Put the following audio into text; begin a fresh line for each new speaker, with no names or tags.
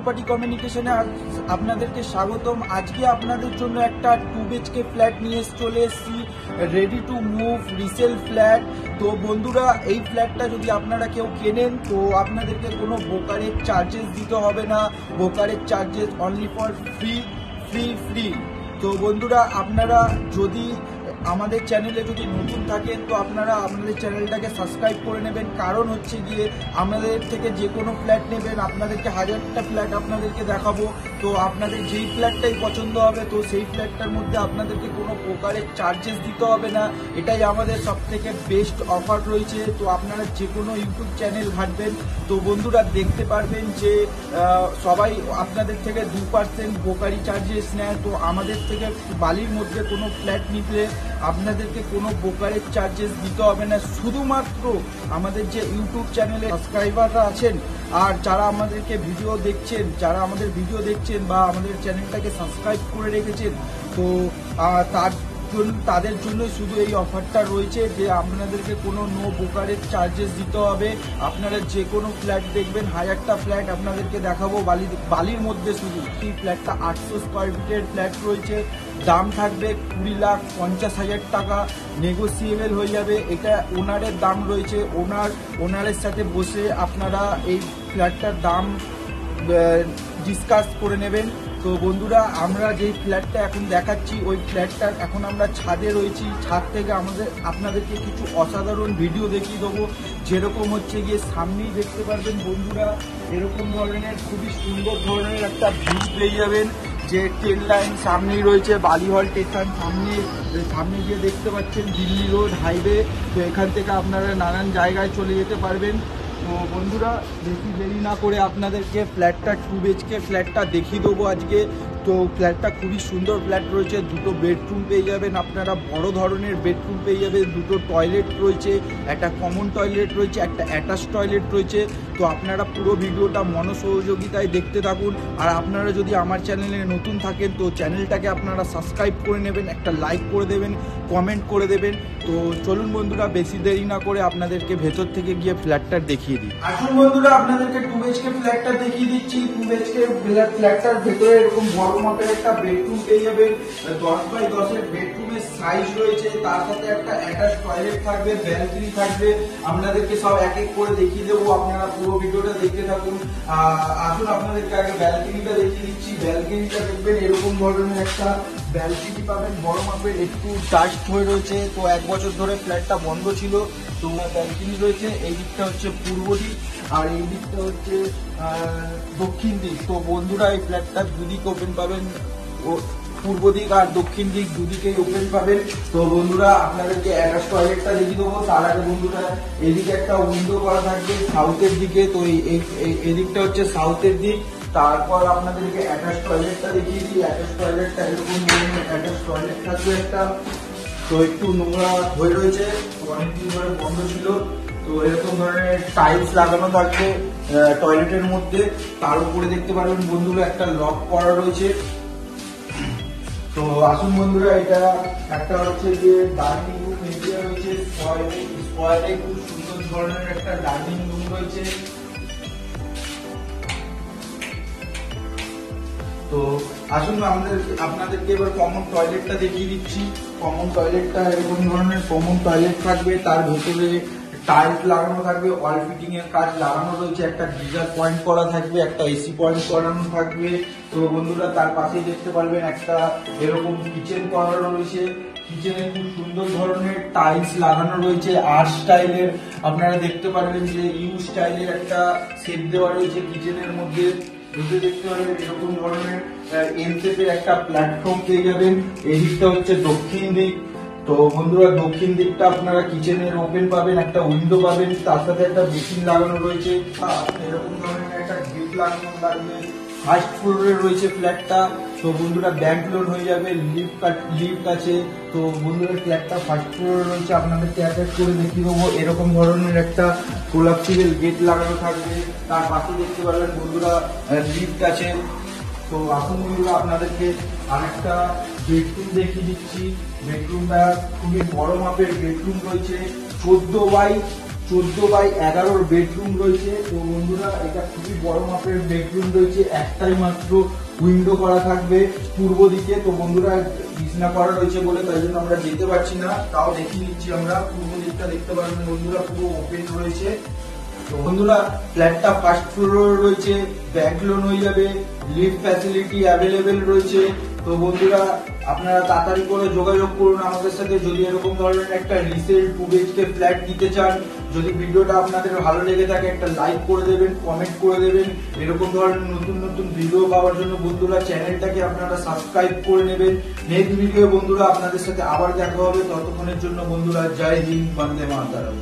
Property কমিউনিকেশনে আপনাদেরকে স্বাগতম। আজকে আপনাদের জন্য একটা 2 BHK ফ্ল্যাট নিয়ে চলে এসেছি, ready to move resale flat. তো বন্ধুরা, এই ফ্ল্যাটটা যদি আপনারা কেউ কেনেন তো আপনাদেরকে কোনো ব্রোকারেজ চার্জেস দিতে হবে না। Brokerage charges only for free. তো বন্ধুরা, আপনারা যদি আমাদের চ্যানেলে যদি নতুন থাকেন তো আপনারা আমাদের চ্যানেলটাকে সাবস্ক্রাইব করে নেবেন। কারণ হচ্ছে গিয়ে আমাদের থেকে যে কোনো ফ্ল্যাট নেবেন, আপনাদেরকে 1000টা ফ্ল্যাট আপনাদেরকে দেখাবো। তো আপনাদের যেই ফ্ল্যাটটাই পছন্দ হবে তো সেই ফ্ল্যাটটার মধ্যে আপনাদেরকে কোনো প্রকারের চার্জেস দিতে হবে না। এটাই আমাদের সবথেকে বেস্ট অফার রয়েছে। তো আপনারা যে কোনো ইউটিউব চ্যানেল ঘাটবেন তো বন্ধুরা দেখতে পারবেন যে সবাই আপনাদের থেকে 2% ব্রোকারি চার্জেস নেয়। তো আমাদের থেকে বালির মধ্যে কোনো ফ্ল্যাট নিতে আপনাদেরকে কোনো ব্রোকারেজ চার্জেস দিতে হবে না। শুধুমাত্র আমাদের যে ইউটিউব চ্যানেলে সাবস্ক্রাইবাররা আছেন আর যারা আমাদের ভিডিও দেখছেন বা আমাদের চ্যানেলটাকে সাবস্ক্রাইব করে রেখেছেন, তো তাদের জন্য শুধু এই অফারটা রয়েছে যে আপনাদেরকে কোনো নো ব্রোকারেজ চার্জেস দিতে হবে। আপনারা যে কোনো ফ্ল্যাট দেখবেন, 1000টা ফ্ল্যাট আপনাদেরকে দেখাবো বালির মধ্যে। শুধু এই ফ্ল্যাটটা 800 স্কোয়ার ফিটের ফ্ল্যাট রয়েছে, দাম থাকবে 20,50,000 টাকা, নেগোসিয়েবল হয়ে যাবে। এটা ওনারের দাম রয়েছে, ওনারের সাথে বসে আপনারা এই ফ্ল্যাটটার দাম ডিসকাস করে নেবেন। তো বন্ধুরা, আমরা যেই ফ্ল্যাটটা এখন দেখাচ্ছি ওই ফ্ল্যাটটার এখন আমরা ছাদে রয়েছি। ছাদ থেকে আপনাদেরকে কিছু অসাধারণ ভিডিও দেখিয়ে দেবো। যেরকম হচ্ছে গিয়ে সামনেই দেখতে পারবেন বন্ধুরা, এরকম ধরনের খুবই সুন্দর ধরনের একটা ভিউ পেয়ে যাবেন। যে ট্রেন লাইন সামনেই রয়েছে, বালিহল স্টেশন সামনে গিয়ে দেখতে পাচ্ছেন দিল্লি রোড হাইওয়ে। তো এখান থেকে আপনারা নানান জায়গায় চলে যেতে পারবেন। তো বন্ধুরা, বেশি দেরি না করে আপনাদেরকে ফ্ল্যাটটা 2 BHK ফ্ল্যাটটা দেখিয়ে দেবো আজকে। তো ফ্ল্যাটটা খুবই সুন্দর ফ্ল্যাট রয়েছে, 2টো বেডরুম পেয়ে যাবেন আপনারা, বড় ধরনের বেডরুম পেয়ে যাবেন, 2টো টয়লেট রয়েছে, একটা কমন টয়লেট রয়েছে, একটা অ্যাটাচ টয়লেট রয়েছে। তো আপনারা পুরো ভিডিওটা মনোসহযোগিতায় দেখতে থাকুন। আর আপনারা যদি আমার চ্যানেলে নতুন থাকেন তো চ্যানেলটাকে আপনারা সাবস্ক্রাইব করে নেবেন, একটা লাইক করে দেবেন, কমেন্ট করে দেবেন। তো চলুন বন্ধুরা, বেশি দেরি না করে আপনাদেরকে ভেতর থেকে গিয়ে ফ্ল্যাটটা দেখিয়ে দিই। আসুন বন্ধুরা, আপনাদেরকে 2 BHK ফ্ল্যাটটা দেখিয়ে দিচ্ছি। 2 BHK ফ্ল্যাটটার ভেতরে এরকম বড় মাপের একটা বেডরুম পেয়ে যাবেন, 10x10 এর বেডরুমের সাইজ রয়েছে। তার সাথে একটা অ্যাটাচ টয়লেট থাকবে, ব্যালকনি থাকবে। আপনাদেরকে সব এক এক করে দেখিয়ে দেবো, আপনারা পুরো ভিডিওটা দেখতে থাকুন। আসুন আপনাদেরকে আগে ব্যালকনিটা দেখিয়ে দিচ্ছি। ব্যালকনিটা দেখবেন এরকম ধরনের একটা ব্যালকনি পাবেন, বড় মাপের, একটু ডাস্ট হয়ে রয়েছে। তো 1 বছর ধরে ফ্ল্যাটটা বন্ধ ছিল। তো ব্যালকনি রয়েছে, এই দিকটা হচ্ছে পূর্ব দিক আর এই দিকটা হচ্ছে দক্ষিণ দিক। তো বন্ধুরা, এই ফ্ল্যাটটা দুদিক ওপেন পাবেন, পূর্ব দিক আর দক্ষিণ দিক দুদিকেই ওপেন পাবেন। তো বন্ধুরা, আপনাদেরকে অ্যাটাচ টয়লেটটা দেখিয়ে দেবো। তার আগে বন্ধুরা, এদিকে একটা উইন্ডো করা থাকবে সাউথের দিকে। তো এই দিকটা হচ্ছে সাউথের দিক। তারপর আপনাদেরকে অ্যাটাচ টয়লেটটা দেখিয়ে দিই। অ্যাটাচ টয়লেটটা এরকম অ্যাটাচ টয়লেট থাকবে একটা। তো একটু নোংরা হয়ে রয়েছে, অনেকদিন ধরে বন্ধ ছিল। তো এরকম ধরনের টাইলস লাগানো থাকবে টয়লেটের মধ্যে। তার উপরে দেখতে পারবেন বন্ধুরা একটা লক করা রয়েছে। তো আসুন বন্ধুরা, এটা একটা হচ্ছে যে ডাইনিং রুম এরিয়া রয়েছে, স্কোয়ারে খুব সুন্দর ধরনের একটা ডাইনিং রুম রয়েছে। তো আসুন আপনাদেরকে এবার কমন টয়লেটটা দেখিয়ে দিচ্ছি। কমন টয়লেটটা এরকম ধরনের কমন টয়লেট থাকবে, তার ভেতরে টাইলস লাগানো থাকবে, ওয়াল ফিটিং এর কাজ লাগানো রয়েছে, একটা গিজার পয়েন্ট করা থাকবে, একটা এসি পয়েন্ট করানো থাকবে। তো বন্ধুরা, তার পাশেই দেখতে পারবেন একটা এরকম কিচেন করানো রয়েছে। কিচেনে খুব সুন্দর ধরনের টাইলস লাগানো রয়েছে, আর স্টাইলের আপনারা দেখতে পারবেন যে ইউ স্টাইলের একটা শেপ দেওয়া রয়েছে কিচেনের মধ্যে। দেখতে পারবেন এরকম ধরনের এল শেপের একটা প্ল্যাটফর্ম পেয়ে যাবেন। এই দিকটা হচ্ছে দক্ষিণ দিক। তো বন্ধুরা, দক্ষিণ দিকটা আপনারা কিচেনের ওপেন পাবেন, একটা উইন্ডো পাবেন, তার সাথে একটা বেসিন লাগানো রয়েছে, এরকম ধরনের একটা গেট লাগানো লাগবে। ফার্স্ট ফ্লোরে রয়েছে ফ্ল্যাটটা। তো বন্ধুরা, ব্যাংক লোন হয়ে যাবে, লিফট আছে। তো বন্ধুরা, ফ্ল্যাটটা ফার্স্ট ফ্লোরে রয়েছে, আপনাদেরকে অ্যাটাচ করে দেখিয়ে দেবো। এরকম ধরনের একটা কোলাপসিবল গেট লাগানো থাকবে। তার পাশে দেখতে পারবেন বন্ধুরা লিফট আছে। তো আসুন বন্ধুরা, আপনাদেরকে আরেকটা বেডরুম দেখিয়ে দিচ্ছি। বেডরুমটা খুবই বড় মাপের বেডরুম রয়েছে, 14 বাই 14x11 বেডরুম রয়েছে। তো বন্ধুরা এটা খুবই বড় মাপের বেডরুম রয়েছে, একটাই মাত্র উইন্ডো করা থাকবে পূর্ব দিকে। তো বন্ধুরা বিছনা করা রয়েছে বলে তাই জন্য আমরা যেতে পারছি না, তাও দেখিয়ে নিচ্ছি আমরা। পূর্ব দিকটা দেখতে পারবেন বন্ধুরা, পুরো ওপেন রয়েছে। তো বন্ধুরা ফ্ল্যাটটা ফার্স্ট ফ্লোর রয়েছে, ব্যাংক লোন হয়ে যাবে, লিফট ফ্যাসিলিটি অ্যাভেলেবেল রয়েছে। তো বন্ধুরা আপনারা তাড়াতাড়ি করে যোগাযোগ করুন আমাদের সাথে যদি এরকম ধরনের একটা রিসেল 2 BHK ফ্ল্যাট নিতে চান। যদি ভিডিওটা আপনাদের ভালো লেগে থাকে একটা লাইক করে দেবেন, কমেন্ট করে দেবেন। এরকম ধরনের নতুন নতুন ভিডিও পাওয়ার জন্য বন্ধুরা চ্যানেলটাকে আপনারা সাবস্ক্রাইব করে নেবেন। নেক্সট ভিডিও বন্ধুরা আপনাদের সাথে আবার দেখা হবে, ততক্ষণের জন্য বন্ধুরা জয় হিন্দ, বন্দে মাতরম।